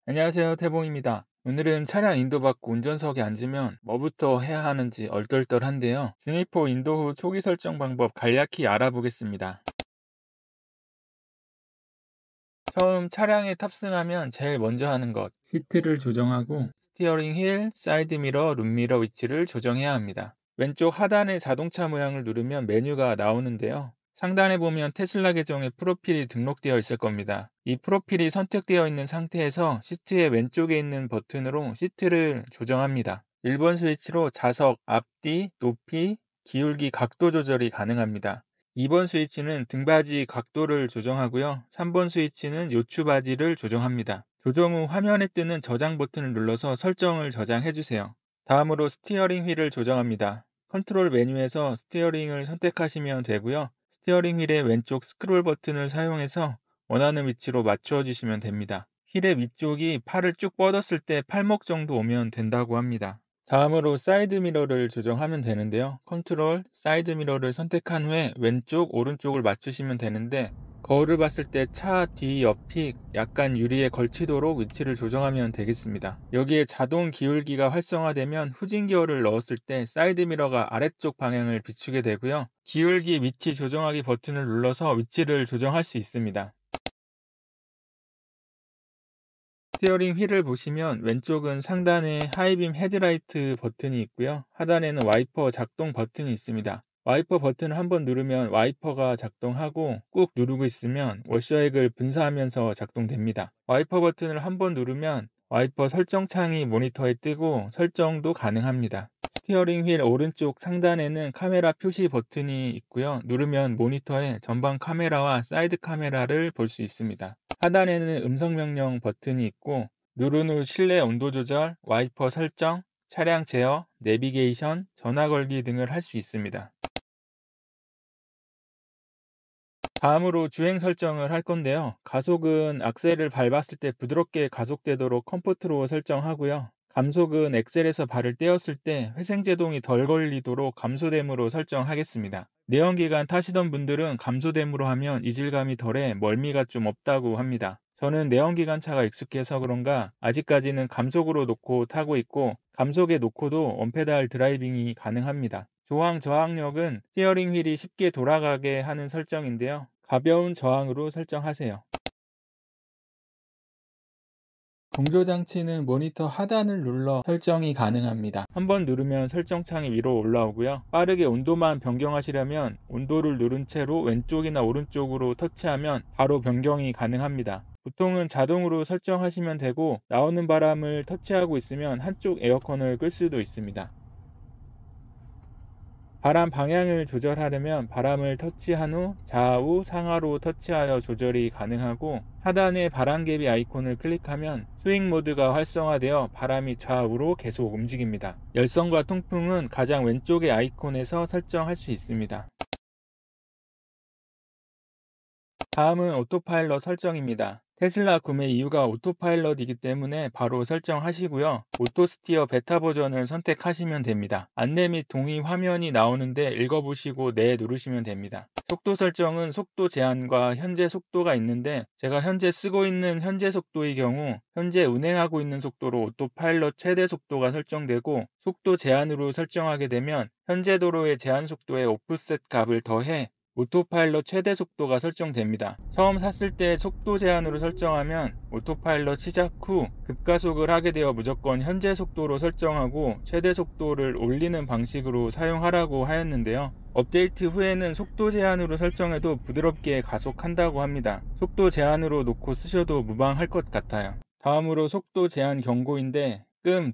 안녕하세요, 태봉입니다. 오늘은 차량 인도받고 운전석에 앉으면 뭐부터 해야 하는지 얼떨떨한데요. 주니포 인도 후 초기 설정 방법 간략히 알아보겠습니다. 처음 차량에 탑승하면 제일 먼저 하는 것, 시트를 조정하고 스티어링 휠, 사이드미러, 룸미러 위치를 조정해야 합니다. 왼쪽 하단의 자동차 모양을 누르면 메뉴가 나오는데요. 상단에 보면 테슬라 계정의 프로필이 등록되어 있을 겁니다. 이 프로필이 선택되어 있는 상태에서 시트의 왼쪽에 있는 버튼으로 시트를 조정합니다. 1번 스위치로 좌석, 앞뒤, 높이, 기울기 각도 조절이 가능합니다. 2번 스위치는 등받이 각도를 조정하고요. 3번 스위치는 요추바지를 조정합니다. 조정 후 화면에 뜨는 저장 버튼을 눌러서 설정을 저장해주세요. 다음으로 스티어링 휠을 조정합니다. 컨트롤 메뉴에서 스티어링을 선택하시면 되고요. 스티어링 휠의 왼쪽 스크롤 버튼을 사용해서 원하는 위치로 맞추어 주시면 됩니다. 휠의 위쪽이 팔을 쭉 뻗었을 때 팔목 정도 오면 된다고 합니다. 다음으로 사이드 미러를 조정하면 되는데요. 컨트롤 사이드 미러를 선택한 후에 왼쪽 오른쪽을 맞추시면 되는데, 거울을 봤을 때 차 뒤 옆이 약간 유리에 걸치도록 위치를 조정하면 되겠습니다. 여기에 자동 기울기가 활성화되면 후진 기어를 넣었을 때 사이드 미러가 아래쪽 방향을 비추게 되고요. 기울기 위치 조정하기 버튼을 눌러서 위치를 조정할 수 있습니다. 스티어링 휠을 보시면 왼쪽은 상단에 하이빔 헤드라이트 버튼이 있고요. 하단에는 와이퍼 작동 버튼이 있습니다. 와이퍼 버튼을 한번 누르면 와이퍼가 작동하고, 꾹 누르고 있으면 워셔액을 분사하면서 작동됩니다. 와이퍼 버튼을 한번 누르면 와이퍼 설정 창이 모니터에 뜨고 설정도 가능합니다. 스티어링 휠 오른쪽 상단에는 카메라 표시 버튼이 있고요. 누르면 모니터에 전방 카메라와 사이드 카메라를 볼 수 있습니다. 하단에는 음성 명령 버튼이 있고, 누른 후 실내 온도 조절, 와이퍼 설정, 차량 제어, 내비게이션, 전화 걸기 등을 할 수 있습니다. 다음으로 주행 설정을 할 건데요. 가속은 악셀을 밟았을 때 부드럽게 가속되도록 컴포트로 설정하고요. 감속은 엑셀에서 발을 떼었을 때 회생제동이 덜 걸리도록 감소됨으로 설정하겠습니다. 내연기관 타시던 분들은 감소됨으로 하면 이질감이 덜해 멀미가 좀 없다고 합니다. 저는 내연기관차가 익숙해서 그런가 아직까지는 감속으로 놓고 타고 있고, 감속에 놓고도 원페달 드라이빙이 가능합니다. 조항 저항력은 스티어링 휠이 쉽게 돌아가게 하는 설정인데요. 가벼운 저항으로 설정하세요. 공조장치는 모니터 하단을 눌러 설정이 가능합니다. 한번 누르면 설정창이 위로 올라오고요. 빠르게 온도만 변경하시려면 온도를 누른 채로 왼쪽이나 오른쪽으로 터치하면 바로 변경이 가능합니다. 보통은 자동으로 설정하시면 되고, 나오는 바람을 터치하고 있으면 한쪽 에어컨을 끌 수도 있습니다. 바람 방향을 조절하려면 바람을 터치한 후 좌우 상하로 터치하여 조절이 가능하고, 하단의 바람개비 아이콘을 클릭하면 스윙 모드가 활성화되어 바람이 좌우로 계속 움직입니다. 열선과 통풍은 가장 왼쪽의 아이콘에서 설정할 수 있습니다. 다음은 오토파일럿 설정입니다. 테슬라 구매 이유가 오토파일럿이기 때문에 바로 설정하시고요. 오토스티어 베타 버전을 선택하시면 됩니다. 안내 및 동의 화면이 나오는데 읽어보시고 네 누르시면 됩니다. 속도 설정은 속도 제한과 현재 속도가 있는데, 제가 현재 쓰고 있는 현재 속도의 경우 현재 운행하고 있는 속도로 오토파일럿 최대 속도가 설정되고, 속도 제한으로 설정하게 되면 현재 도로의 제한 속도에 오프셋 값을 더해 오토파일럿 최대 속도가 설정됩니다. 처음 샀을 때 속도 제한으로 설정하면 오토파일럿 시작 후 급가속을 하게 되어 무조건 현재 속도로 설정하고 최대 속도를 올리는 방식으로 사용하라고 하였는데요. 업데이트 후에는 속도 제한으로 설정해도 부드럽게 가속한다고 합니다. 속도 제한으로 놓고 쓰셔도 무방할 것 같아요. 다음으로 속도 제한 경고인데,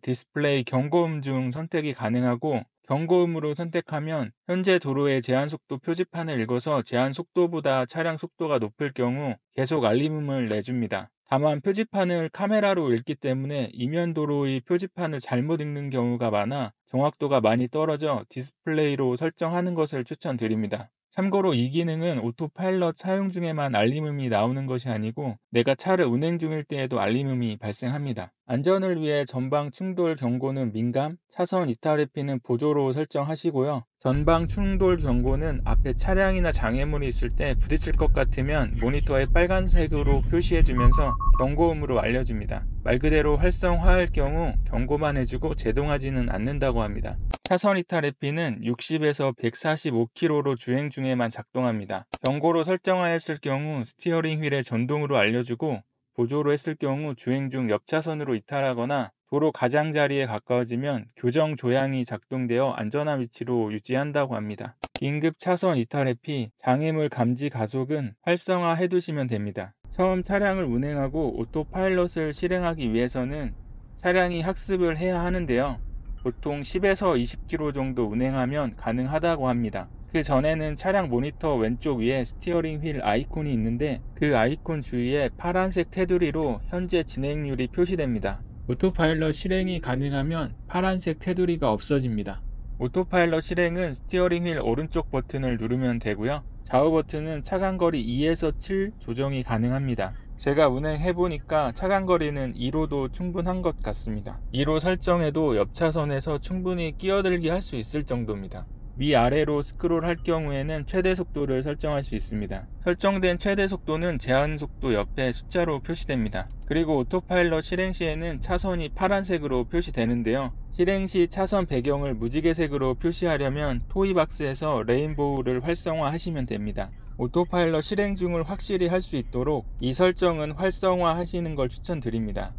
디스플레이 경고음 중 선택이 가능하고, 경고음으로 선택하면 현재 도로의 제한속도 표지판을 읽어서 제한속도보다 차량 속도가 높을 경우 계속 알림음을 내줍니다. 다만 표지판을 카메라로 읽기 때문에 이면 도로의 표지판을 잘못 읽는 경우가 많아 정확도가 많이 떨어져 디스플레이로 설정하는 것을 추천드립니다. 참고로 이 기능은 오토파일럿 사용 중에만 알림음이 나오는 것이 아니고 내가 차를 운행 중일 때에도 알림음이 발생합니다. 안전을 위해 전방 충돌 경고는 민감, 차선 이탈 회피는 보조로 설정하시고요. 전방 충돌 경고는 앞에 차량이나 장애물이 있을 때 부딪힐 것 같으면 모니터에 빨간색으로 표시해주면서 경고음으로 알려줍니다. 말 그대로 활성화할 경우 경고만 해주고 제동하지는 않는다고 합니다. 차선 이탈 회피는 60에서 145km로 주행 중에만 작동합니다. 경고로 설정하였을 경우 스티어링 휠의 전동으로 알려주고 보조로 했을 경우 주행 중 옆 차선으로 이탈하거나 도로 가장자리에 가까워지면 교정 조향이 작동되어 안전한 위치로 유지한다고 합니다. 긴급 차선 이탈 회피, 장애물 감지 가속은 활성화 해두시면 됩니다. 처음 차량을 운행하고 오토파일럿을 실행하기 위해서는 차량이 학습을 해야 하는데요. 보통 10에서 20km 정도 운행하면 가능하다고 합니다. 그 전에는 차량 모니터 왼쪽 위에 스티어링 휠 아이콘이 있는데 그 아이콘 주위에 파란색 테두리로 현재 진행률이 표시됩니다. 오토파일럿 실행이 가능하면 파란색 테두리가 없어집니다. 오토파일럿 실행은 스티어링 휠 오른쪽 버튼을 누르면 되고요. 좌우 버튼은 차간거리 2에서 7 조정이 가능합니다. 제가 운행해보니까 차간거리는 2로도 충분한 것 같습니다. 2로 설정해도 옆 차선에서 충분히 끼어들기 할 수 있을 정도입니다. 위아래로 스크롤 할 경우에는 최대 속도를 설정할 수 있습니다. 설정된 최대 속도는 제한 속도 옆에 숫자로 표시됩니다. 그리고 오토파일럿 실행 시에는 차선이 파란색으로 표시되는데요. 실행 시 차선 배경을 무지개색으로 표시하려면 토이박스에서 레인보우를 활성화하시면 됩니다. 오토파일럿 실행 중을 확실히 할 수 있도록 이 설정은 활성화 하시는 걸 추천드립니다.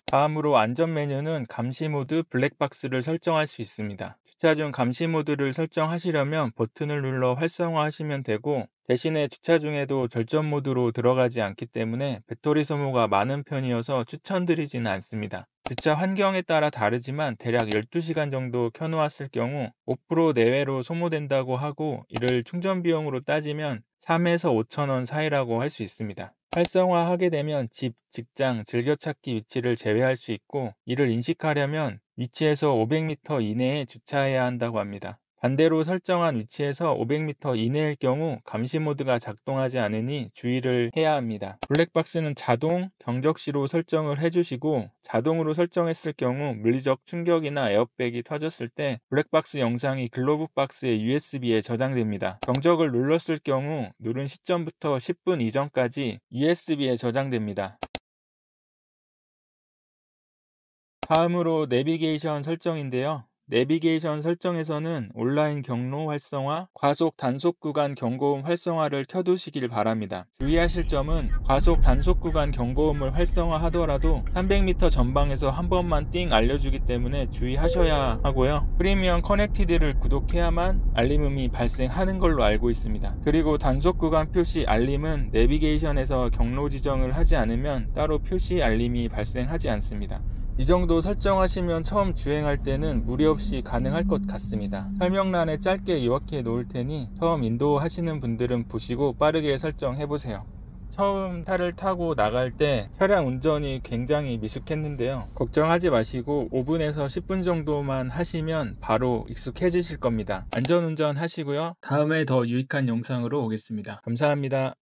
다음으로 안전 메뉴는 감시 모드 블랙박스를 설정할 수 있습니다. 주차 중 감시 모드를 설정하시려면 버튼을 눌러 활성화하시면 되고 대신에 주차 중에도 절전 모드로 들어가지 않기 때문에 배터리 소모가 많은 편이어서 추천드리지는 않습니다. 주차 환경에 따라 다르지만 대략 12시간 정도 켜놓았을 경우 5% 내외로 소모된다고 하고 이를 충전 비용으로 따지면 3에서 5,000원 사이라고 할 수 있습니다. 활성화하게 되면 집, 직장, 즐겨찾기 위치를 제외할 수 있고 이를 인식하려면 위치에서 500m 이내에 주차해야 한다고 합니다. 반대로 설정한 위치에서 500m 이내일 경우 감시 모드가 작동하지 않으니 주의를 해야 합니다. 블랙박스는 자동, 경적시로 설정을 해주시고 자동으로 설정했을 경우 물리적 충격이나 에어백이 터졌을 때 블랙박스 영상이 글로브박스의 USB에 저장됩니다. 경적을 눌렀을 경우 누른 시점부터 10분 이전까지 USB에 저장됩니다. 다음으로 내비게이션 설정인데요. 내비게이션 설정에서는 온라인 경로 활성화, 과속 단속 구간 경고음 활성화를 켜두시길 바랍니다. 주의하실 점은 과속 단속 구간 경고음을 활성화하더라도 300m 전방에서 한 번만 띵 알려주기 때문에 주의하셔야 하고요. 프리미엄 커넥티드를 구독해야만 알림음이 발생하는 걸로 알고 있습니다. 그리고 단속 구간 표시 알림은 내비게이션에서 경로 지정을 하지 않으면 따로 표시 알림이 발생하지 않습니다. 이 정도 설정하시면 처음 주행할 때는 무리 없이 가능할 것 같습니다. 설명란에 짧게 요약해 놓을 테니 처음 인도하시는 분들은 보시고 빠르게 설정해보세요. 처음 차를 타고 나갈 때 차량 운전이 굉장히 미숙했는데요. 걱정하지 마시고 5분에서 10분 정도만 하시면 바로 익숙해지실 겁니다. 안전운전 하시고요. 다음에 더 유익한 영상으로 오겠습니다. 감사합니다.